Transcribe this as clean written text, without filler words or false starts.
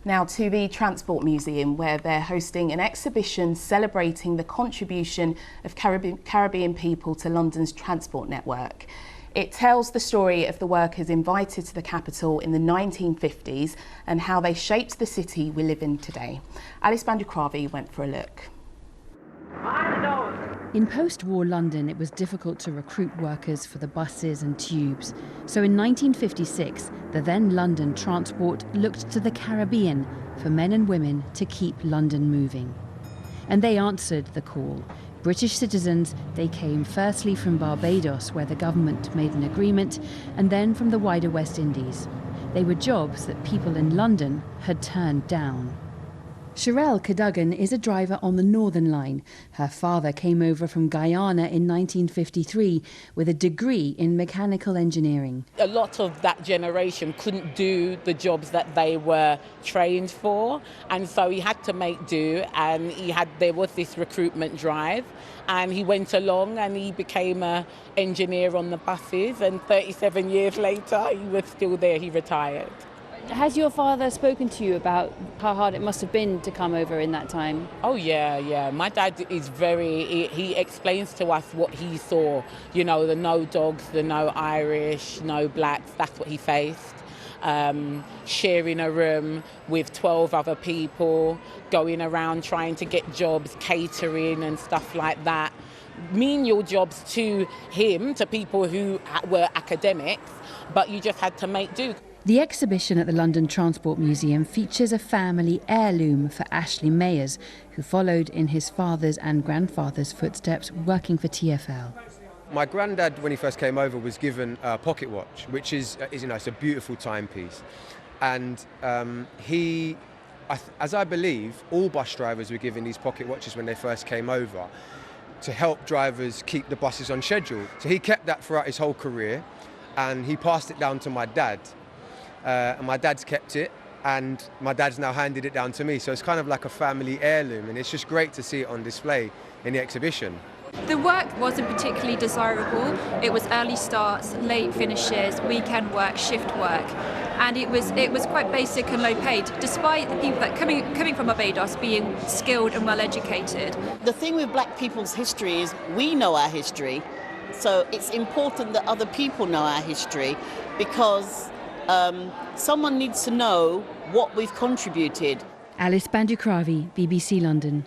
Now to the Transport Museum, where they're hosting an exhibition celebrating the contribution of Caribbean people to London's transport network. It tells the story of the workers invited to the capital in the 1950s and how they shaped the city we live in today. Alice Bandukravi went for a look. In post-war London, it was difficult to recruit workers for the buses and tubes. So in 1956, the then London Transport looked to the Caribbean for men and women to keep London moving. And they answered the call. British citizens, they came firstly from Barbados, where the government made an agreement, and then from the wider West Indies. They were jobs that people in London had turned down. Sherelle Cadogan is a driver on the Northern Line. Her father came over from Guyana in 1953 with a degree in mechanical engineering. A lot of that generation couldn't do the jobs that they were trained for, and so he had to make do, and there was this recruitment drive, and he went along and he became an engineer on the buses, and 37 years later he was still there. He retired. Has your father spoken to you about how hard it must have been to come over in that time? Oh, yeah. My dad is he explains to us what he saw. You know, the no dogs, the no Irish, no blacks, that's what he faced. Sharing a room with 12 other people, going around trying to get jobs, catering and stuff like that. Menial jobs to him, to people who were academics, but you just had to make do. The exhibition at the London Transport Museum features a family heirloom for Ashley Mayers, who followed in his father's and grandfather's footsteps working for TfL. My granddad, when he first came over, was given a pocket watch, which is it's a beautiful timepiece. And as I believe, all bus drivers were given these pocket watches when they first came over to help drivers keep the buses on schedule. So he kept that throughout his whole career, and he passed it down to my dad. And my dad's kept it, and my dad's now handed it down to me. So it's kind of like a family heirloom, and it's just great to see it on display in the exhibition. The work wasn't particularly desirable. It was early starts, late finishes, weekend work, shift work, and it was quite basic and low paid, despite the people that coming from Barbados being skilled and well educated. The thing with black people's history is we know our history, so it's important that other people know our history, because someone needs to know what we've contributed. Alice Bandukravi, BBC London.